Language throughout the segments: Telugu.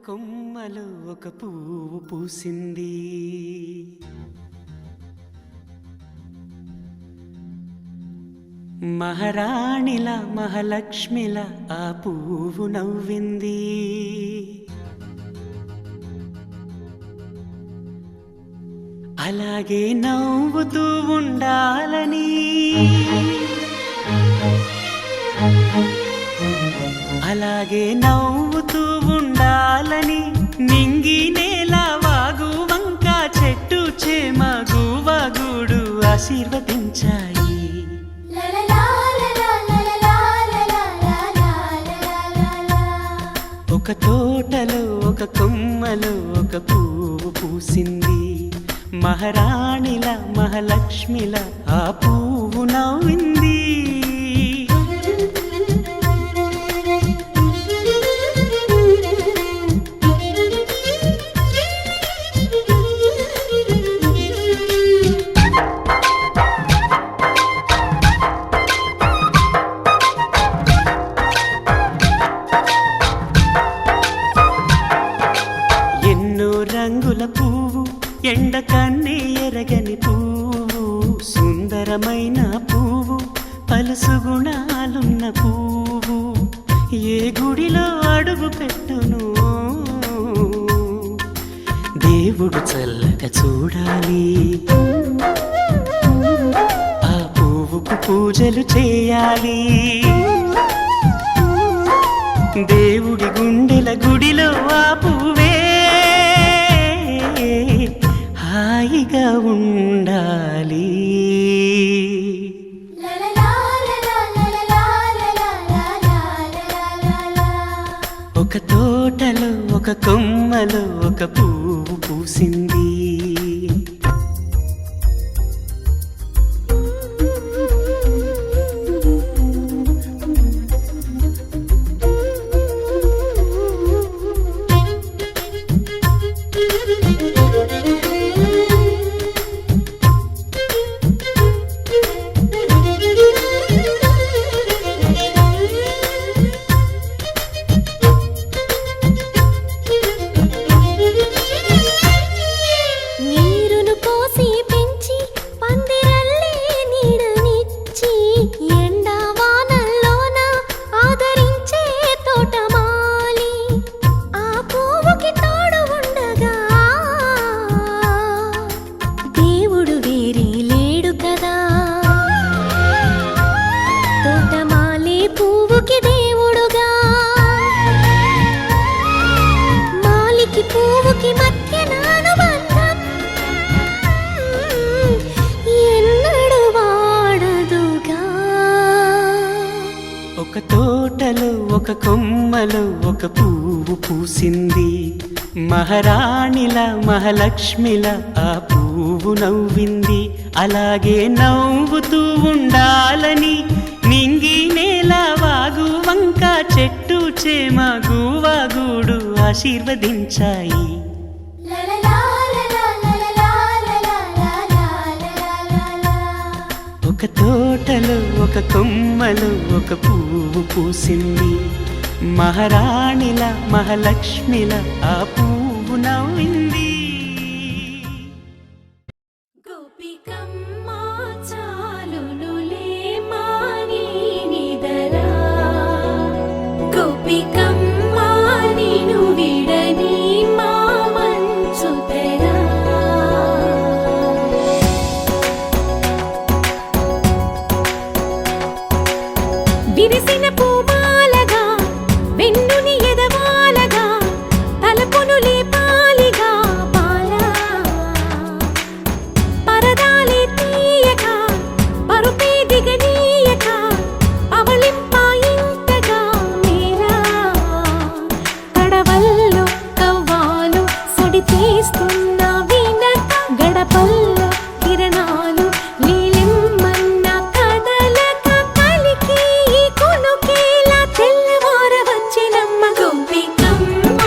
కొమ్మలో ఒక పువ్వు పూసింది. మహారాణిలా మహాలక్ష్మిలా ఆ పువ్వు నవ్వింది. అలాగే నవ్వుతూ ఉండాలని, అలాగే నవ్వుతూ ఉండాలని నింగి నేల వాగు వంక చెట్టు చేమ గువగూడు ఆశీర్వదించాయి. ఒక తోటలో ఒక కొమ్మలో ఒక పువ్వు పూసింది. మహారాణిల మహాలక్ష్మిల ఆ పువ్వు నవ్వింది. ఎన్నో రంగుల పువ్వు, ఎండ కన్నే ఎరగని పువ్వు, సుందరమైన పువ్వు, పలుసు గుణాలున్న పువ్వు, ఏ గుడిలో అడుగు పెట్టును దేవుడు చల్లగా చూడాలి. ఆ పువ్వుకు పూజలు చేయాలి. దేవుడి గుండెల గుడిలో ఆ పువ్వే హాయిగా ఉండాలి. ఒక తోటలో ఒక కొమ్మలో ఒక పువ్వు పూసింది. ఒక తోటలో ఒక కొమ్మలో ఒక పువ్వు పూసింది. మహారాణిల మహాలక్ష్మిల ఆ పువ్వు నవ్వింది. అలాగే నవ్వుతూ ఉండాలని నింగి నేల వాగు వంక చెట్టు చేమ గువాగూడు ఆశీర్వదించాయి. ఒక తోటలో ఒక కొమ్మలో ఒక పువ్వు పూసింది. మహారాణిల మహాలక్ష్మిల ఆ పువ్వు నవ్వింది. గోపికమ్మ చాలునులే మాని నిదరా, గోపికమ్మ నిను విడని మా మంచు తెరా. విరిసిన పూమాలగా వెన్నుని ఎదవాలగా తలపును లేపాలిగా బాలా, పరదాలే తీయక పరుపే దిగనీయక అవళింపాయింతగా మేరా. కడవల్లో కవ్వాలు సడి తీస్తున్న వీణత, గడపల్లో కిరణాలు లీలిమ్మన్న కదలక కలికి ఈ కొనుకేలా తెల్లవార వచ్చినమ్మ. గోపికమ్మ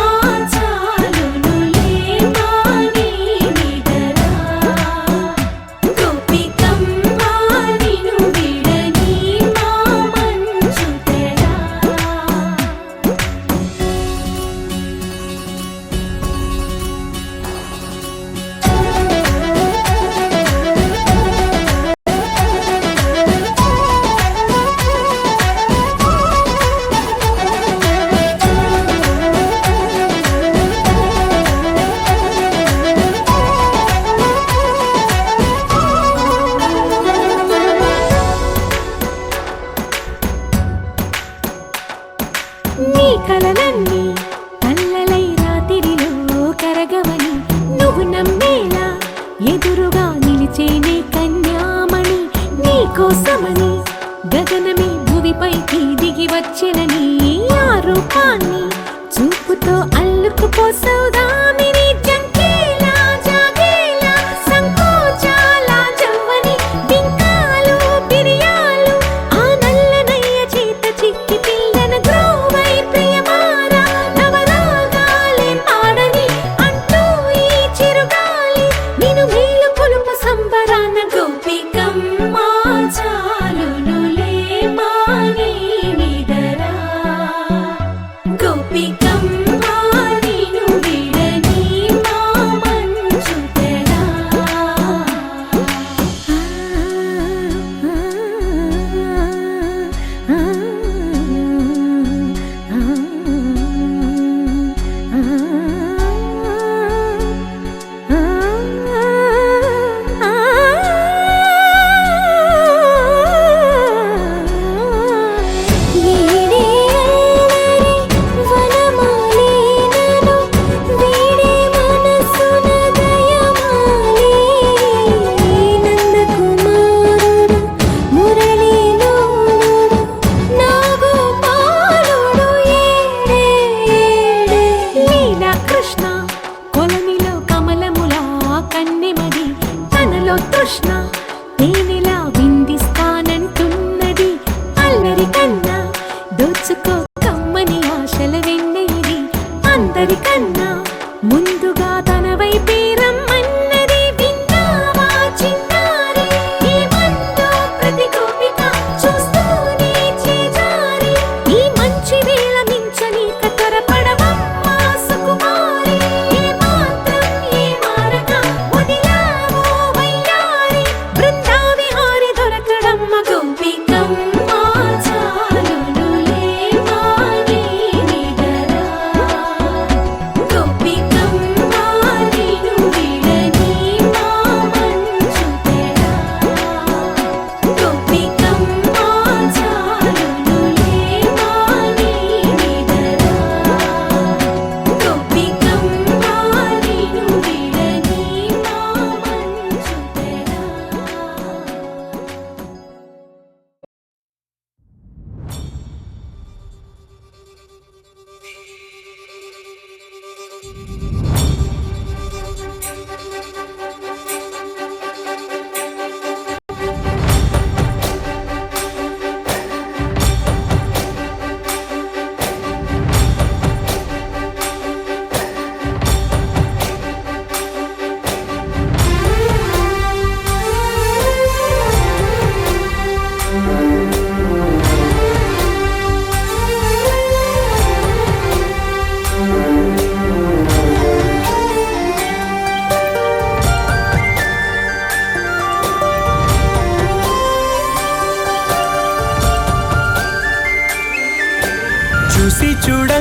చాలునులే మాని నిదరా, గోపికమ్మ నిను విడని మా మంచు తెరా. నీ కలలన్నీ కల్లలై రాత్రిలో కరగవని నువ్వు నమ్మేలా ఎదురుగా నిలిచేనే కన్యామణి. నీ కోసమని గగనమే భువిపైకి దిగి వచ్చినని ఆ రూపాన్ని చూపుతో అల్లుకుపోసౌదామిని. జంకేలా జాగేలా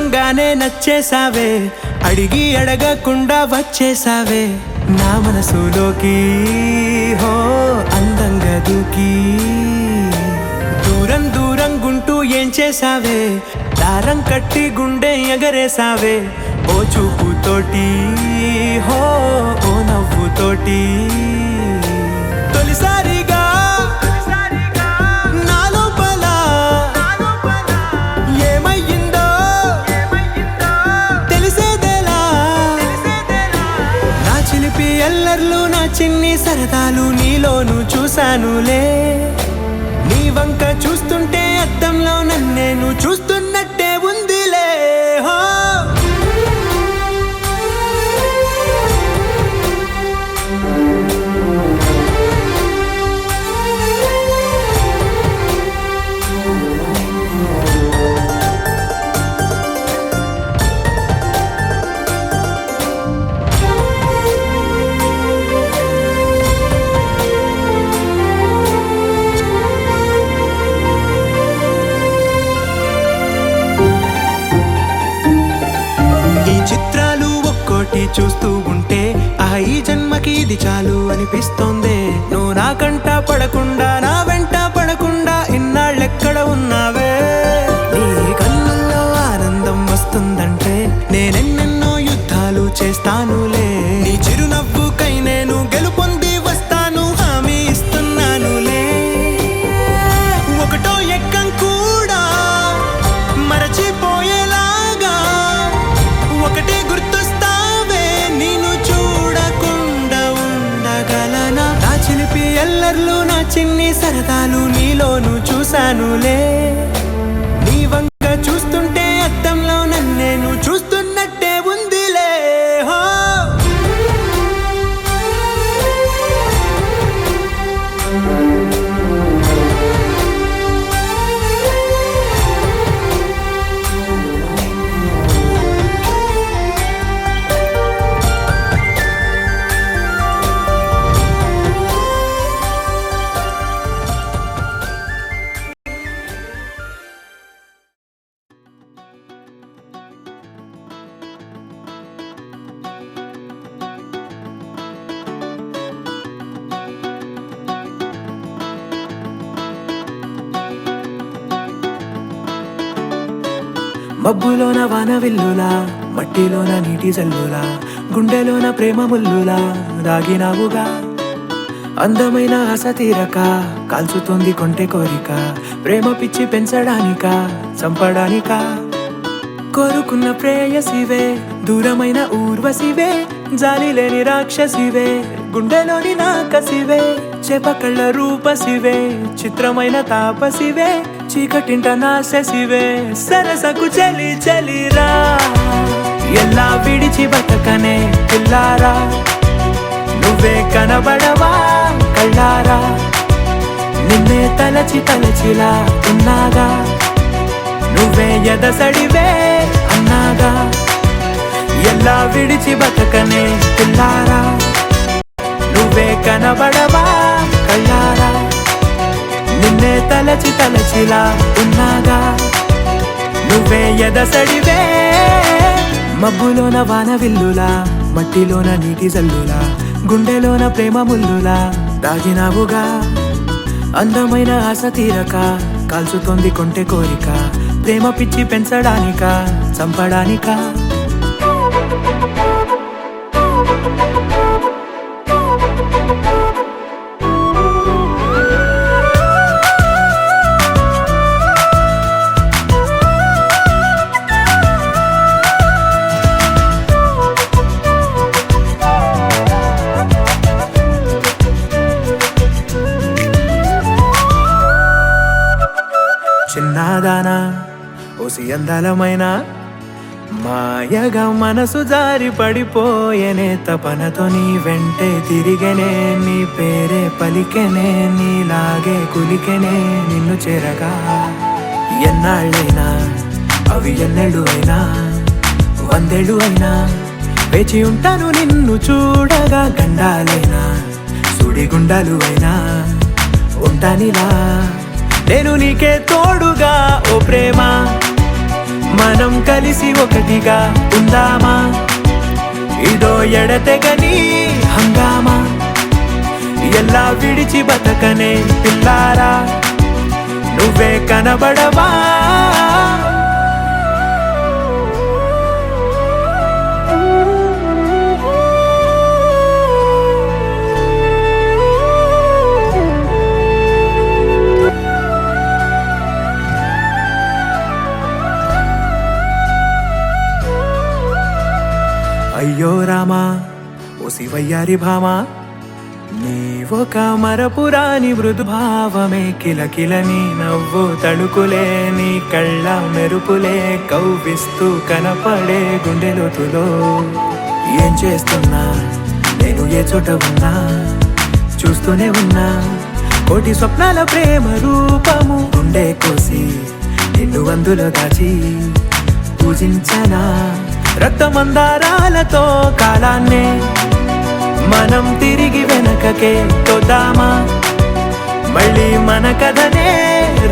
చూడంగానే నచ్చేసావే, అడిగి అడగకుండా వచ్చేసావే నా మనసులోకి, హో అందంగా దూకి. దూరం దూరం గుంటూ ఏం చేసావే, దారం కట్టి గుండె ఎగరేసావే ఓ చూపుతోటి, హో ఓ నవ్వుతోటి. తొలిసారిగా నా లోపల ఏమయ్యిందో తెలిసేదేలా. నా చిలిపి ఎల్లర్లు నా చిన్ని సరదాలు నీలోను చూశానులే. నీ వంక చూస్తుంటే అద్దంలో నన్నేను చూస్తున్నట్టే ఉందిలే. హో చూస్తూ ఉంటే ఈ జన్మకి ఇది చాలు అనిపిస్తోందే. నువ్వు నా కంట పడకుండా నా వెంట పడకుండా ఇన్నాళ్ళెక్కడ ఉన్నావే. నీ కళ్ళల్లో ఆనందం వస్తుందంటే నేనెన్నెన్నో యుద్ధాలు చేస్తానులే. నీ చిరునవ్వుకై నేను గెలుపొంది వస్తాను, హామీ ఇస్తున్నానులే. ఒకటో ఎక్కం కూడా మరచిపోయేలాగా ఒకటే గుర్తొస్తావే, నిన్ను చూడకుండా ఉండగలనా. నా చిలిపి ఎల్లర్లు నా చిన్ని సరదాలు నీలోను చూశానులే. నీ వంక చూస్తుంటే అద్దంలో నన్నేను చూస్తున్నట్టే ఉందిలే. హో మబ్బులోన వాన విల్లులా, మట్టిలోన నీటి జల్లులా, గుండెలోన ప్రేమ ముల్లులా దాగినావుగా. అందమైన ఆశ తీరక కాల్చుతోంది కొంటె కోరిక, ప్రేమ పిచ్చి పెంచడానిక చంపడానిక. కోరుకున్న ప్రేయసివే, దూరమైన ఊర్వశివే, జాలి లేని రాక్షసివే, గుండెలోని నాకసివే, చేపకళ్ళ రూపసివే, చిత్రమైన తాపసివే, చీకటింట నాశసివే, సరసకు చలి చలిరా. ఎలా విడిచి బతకనే పిల్లారా, నువ్వే కనబడవా కళ్ళారా. నిన్నే తలచి తలచిలా ఉన్నాగా, నువ్వే ఎదసడివే అన్నాగా. ఎలా విడిచి బతకనే పిల్లారా, నువ్వే కనబడవా కళ్ళారా. నిన్నే తలచి తలచిలా ఉన్నాగా, నువ్వే ఎదసడివే. మబ్బులోన వాన విల్లులా, మట్టిలోన నీటి జల్లులా, గుండెలోన ప్రేమ ముల్లులా దాగినావుగా. అందమైన ఆశ తీరక కాల్చుతోంది కొంటె కోరిక, ప్రేమ పిచ్చి పెంచడానిక చంపడానిక. చిన్నదానా ఓసి అందలమైన మాయగా మనసు జారి పడిపోయేనే, తపనతో నీ వెంటే తిరిగనే, నీ పేరే పలికెనే, నీలాగే కులికెనే నిన్ను చేరగా. ఎన్నాళ్ళైనా అవి ఎన్నెళ్ళు అయినా, 100 ఏళ్ళు అయినా వేచి ఉంటాను నిన్ను చూడగా. గండాలైనా సుడిగుండాలు అయినా ఉంటానిలా నేను నీకే తోడుగా. ఓ ప్రేమ మనం కలిసి ఒకటిగా ఉందామా, ఇదో ఎడతెగని హంగామా, ఎలా విడిచి బతకనే పిల్లారా, నువ్వే కనబడవా. అయ్యో రామా ఓ శివయ్యారి భామా, నీవొక మరపురాని మృదుభావమే, కిలకిల నీ నవ్వు తళుకులే, నీ కళ్ళ మెరుపులే కవ్విస్తూ కనపడే గుండెలోతులో. ఏం చేస్తున్నా నేను ఏ చోట ఉన్నా, చూస్తూనే ఉన్నా కోటి స్వప్నాల ప్రేమ రూపము, గుండె కోసి నిన్ను అందులో దాచి పూజించనా, రక్తమందారాలతో కాలాన్నే మనం తిరిగి వెనకకే తోద్దామా, మళ్ళీ మన కథనే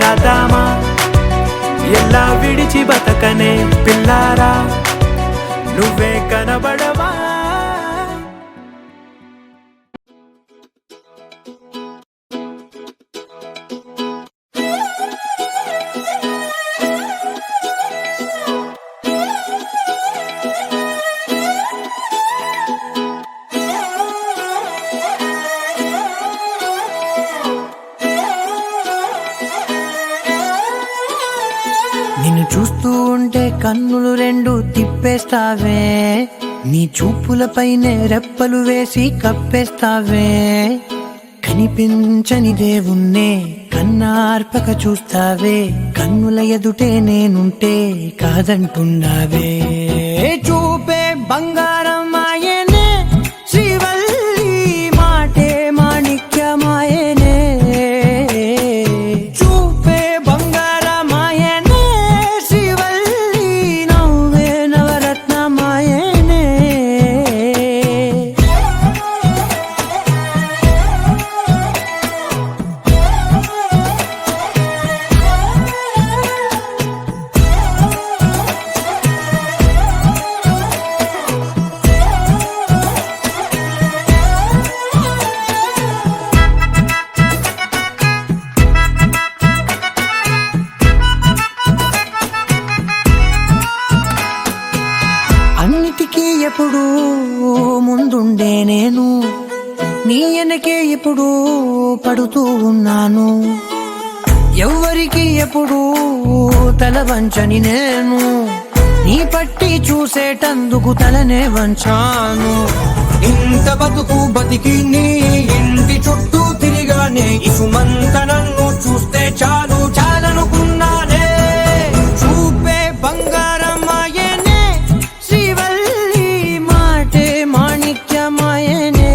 రాద్దామా, ఎలా విడిచి బతకనే పిల్లారా, నువ్వే కనబడవా. నిన్ను చూస్తూ ఉంటే కన్నులు రెండు తిప్పేస్తావే, నీ చూపులపైనే రెప్పలు వేసి కప్పేస్తావే, కనిపించని దేవుణ్ణే కన్నార్పక చూస్తావే, కన్నుల ఎదుటే నేనుంటే కాదంటున్నావే. చూపే బంగారం ఆయనే, శ్రీవల్లి మాటే మాణిక్యమాయనే, చూపే బంగారం ఆయనే, శ్రీవల్లి నవ్వే నవరత్నమాయనే. అన్నిటికీ ఎప్పుడు ముందుండే నేను, నీ వెనకే ఎప్పుడు పడుతూ ఉన్నాను, ఎవ్వరికి ఎప్పుడు తల వంచని నేను, నీ పట్టి చూసేటందుకు తలనే వంచాను. ఇంత బతుకు బతికి నీ ఇంటి చుట్టూ తిరిగానే, ఇసుమంత నన్ను చూస్తే చాలు చాలనుకున్నానే. చూపే బంగారం ఆయనే, శ్రీవల్లి మాటే మాణిక్యమాయనే,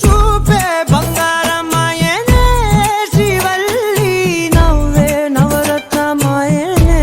చూపే బంగారం ఆయనే, శ్రీవల్లి నవ్వే నవరత్నమాయనే.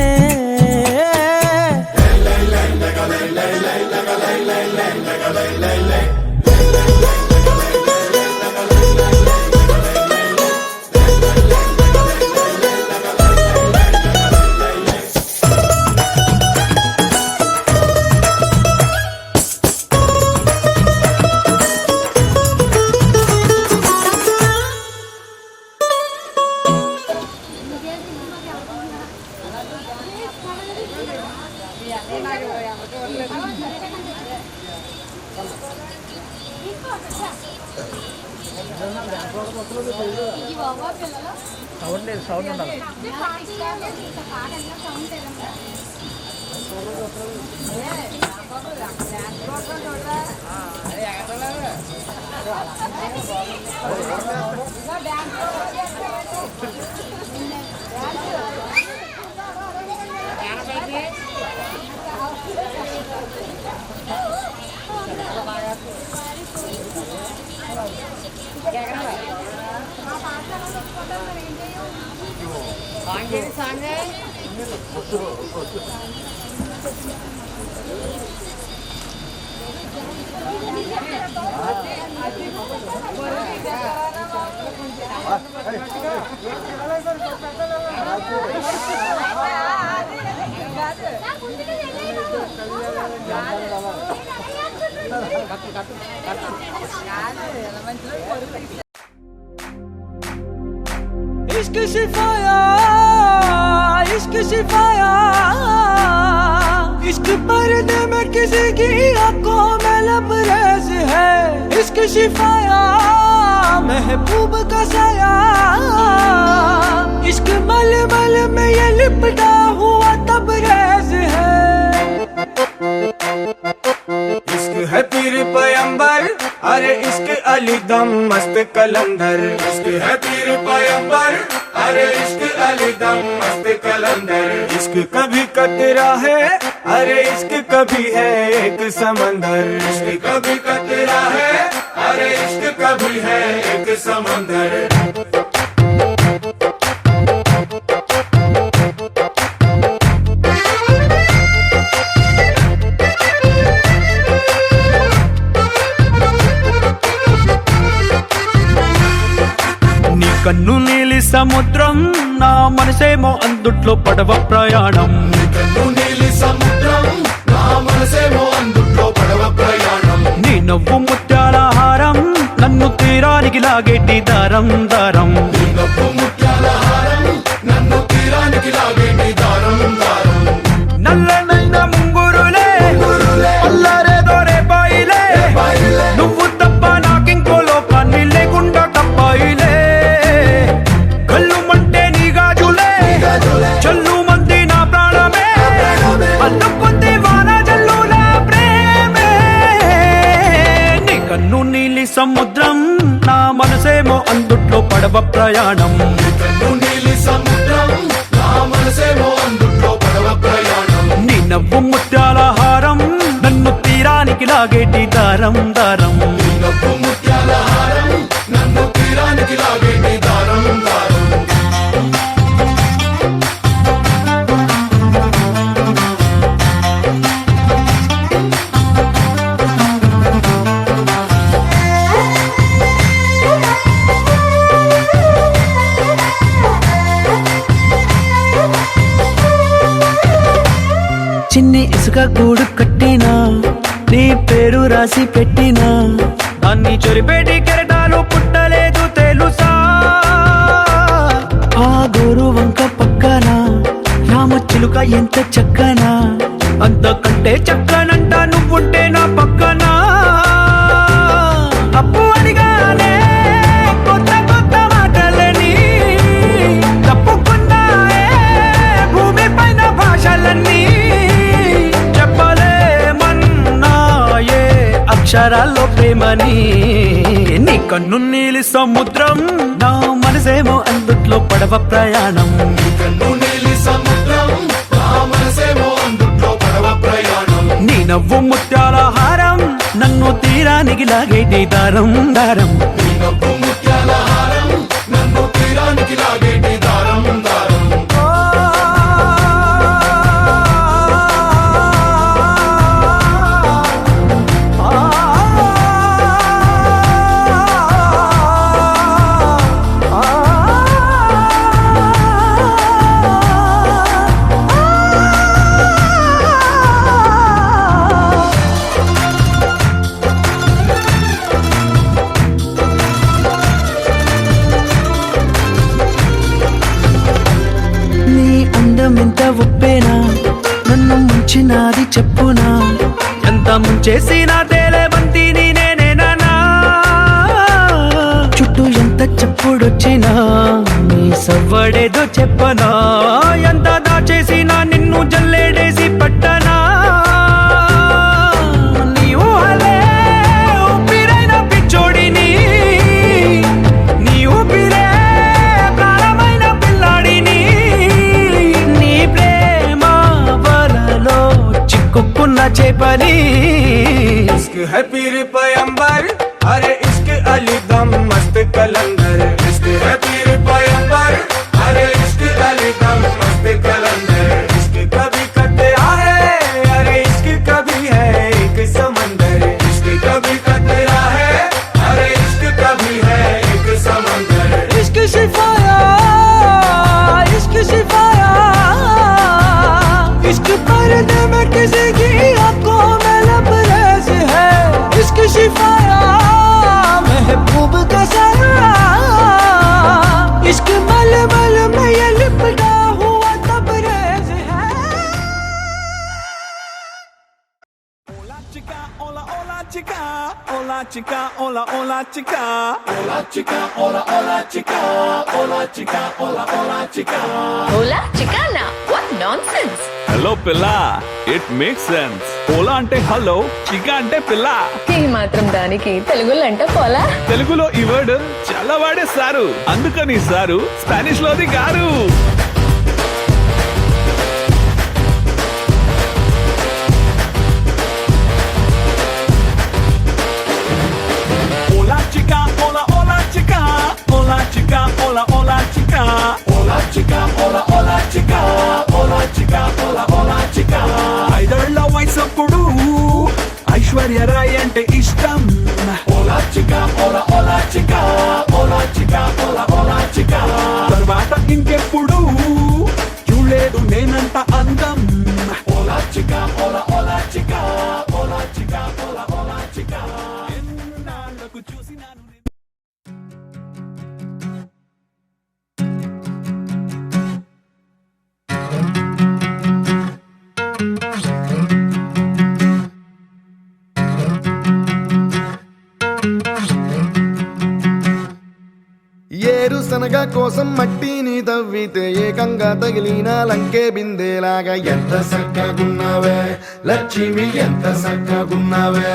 इश्क सिफाया इश्क सिफाया इश्क पर्दे में किसी की आंखों में लबरेज है इश्क सिफाया महबूब का साया इश्क मलमल में ये लिपटा हुआ तबरेज है इश्क है पीर पैगंबर अरे इश्क अली दम मस्त कलंदर इश्क है पीर पैगंबर अरे इश्क अली दम मस्त कलंदर इश्क कभी कतरा है अरे इश्क कभी है एक समंदर इश्क कभी कतरा है अरे इश्क कभी है एक समंदर కన్ను నీలి సముద్రం నా మనసేమో అందుట్లో పడవ ప్రయాణం కన్ను నీలి సముద్రం నా మనసేమో అందుట్లో పడవ ప్రయాణం నీ నవ్వు ముత్యాల హారం నన్ను తీరానికి లాగేటి దారం దారం నీ నవ్వు ముత్యాల హారం నన్ను తీరానికి లాగేటి దారం దారం నల్లనైన ముంగురులే అల్లరేదో రేపాయిలే నువ్వు తప్ప నాకింకో లోకాన్ని లేకుండా తప్పాయిలే చల్లు మంది నా ప్రాణమే అల్లుకుంది వాన జల్లుల ప్రేమే నీ కన్ను నీలి సముద్రం నా మనసేమో అందుట్లో పడవ ప్రయాణం కన్ను నీలి సముద్రం నా మనసేమో అందుట్లో పడవ ప్రయాణం నీ నవ్వు ముత్యాల హారం నన్ను తీరానికి లాగేటి దారం దారం నీ నవ్వు ముత్యాల హారం నన్ను తీరానికి లాగేటి దారం దారం చిన్ని ఇసుక గూడు కట్టినా నీ పేరు రాసి పెట్టినా దాన్ని చొరిపేటి కెరటాలు పుట్టలేదు తెలుసా ఆ గోరు వంక పక్కన రామచిలుక ఎంత చక్కనా అంతకంటే చక్కనంట నువ్వుంటే నా పక్కన అప్పు అడిగానే కొత్త కొత్త మాటలని తప్పుకున్నాయే భూమి పైన భాషలన్నీ చెప్పలేమన్నాయే అక్షరాల్లో ప్రేమని నీ కన్ను నీలి సముద్రం నా మనసేమో అందుట్లో పడవ ప్రయాణం కన్ను నీలి సముద్రం నా మనసేమో అందుట్లో పడవ ప్రయాణం నీ నవ్వు ముత్యాల హారం నన్ను తీరానికి లాగేటి దారం దారం నీ నవ్వు ముత్యాల హారం నన్ను తీరానికి లాగేటి దారం దారం ఎంత ఉప్పేనా నన్ను ముంచినాది చెప్పునా ఎంత ముంచేసినా తేలేవంతిని నేనేనా చుట్టూ ఎంత చెప్పుడొచ్చినా నీ సవ్వడేదో చెప్పనా ఎంత దాచేసినా నిన్ను జల్లేడేసి పట్టనా నీ ఊహలే ఊపిరైన పిచ్చోడిని నీ ఊపిరే ప్రాణమైన పిల్లాడిని నీ ప్రేమ వలలో చిక్కుకున్న చేపని इश्क है पीर पैगंबर अरे इश्क अली दम मस्त कलंदर इश्क है पीर पैगंबर अरे इश्क अली दम मस्त कलंदर इश्क कभी कतरा है अरे इश्क कभी है एक समंदर इश्क कभी कतरा है अरे इश्क कभी है एक समंदर इश्क सिफाया इश्क सिफाया इश्क पर chica, hola chica, hola hola chica. Hola chica, hola hola chica. Hola chica, hola hola chica. Hola Chicana, what nonsense. Hello పిల్ల, ఇట్ మేక్ సెన్స్. ఓలా అంటే హలో, చికా అంటే పిల్ల. ఈ మాత్రం దానికి తెలుగులో అంటే పోలా. తెలుగులో ఈ వర్డ్ చాలా వాడేస్తారు, అందుకని సారు స్పానిష్ లోది గారు. Hola chica, hola hola chica. Hola chica, hola hola chica. Hola chica, hola hola chica. Hola chica, hola hola chica. ఐదేళ్ల వయసప్పుడు ఐశ్వర్య రాయ్ అంటే ఇష్టం. Hola chica, hola hola chica. Hola chica, hola hola chica. తర్వాత ఇంకెప్పుడు చూడలేదు నేనంత అందం. Hola chica, hola hola chica. Hola chica, hola hola chica. ఎన్నాళ్ళకు చూసినాను నేను. ఏరుశనగ కోసం మట్టిని తవ్వితే ఏకంగా తగిలిన లంకే బిందేలాగా ఎంత చక్కగున్నావే లక్ష్మి, ఎంత చక్కగున్నావే.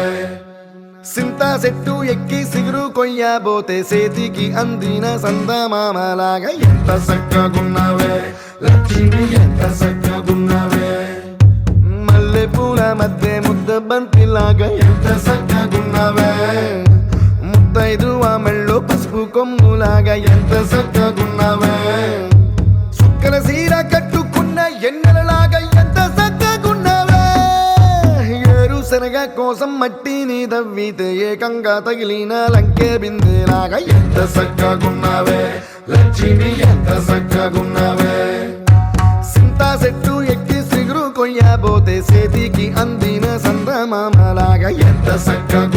సింతా చెట్టు ఎక్కి సిగురు కొయ్యబోతే చేతికి అందిన సందమామలాగా ఎంత చక్కగున్నావే లక్ష్మి, ఎంత చక్కగున్నావే. మల్లె పూల మధ్య ముద్ద బంతిలాగా ఎంత చక్కగున్నావే. ముత్తైదు మెళ్ళో పసుపు కొమ్ములాగా ఎంత చక్కగున్నావే. సుక్కల సీర కట్టుకున్న ఎన్నెలలాగా ఎంత చక్కగున్నావే. ఏరుశనగ కోసం మట్టిని తవ్వితే ఏకంగా తగిలిన లంకే బిందేలాగా ఎంత చక్కగున్నావే లక్ష్మి, ఎంత చక్కగున్నావే. సింతా చెట్టు ఎక్కి సిగురు కొయ్యబోతే చేతికి అందిన సందమామలాగా ఎంత చక్కగా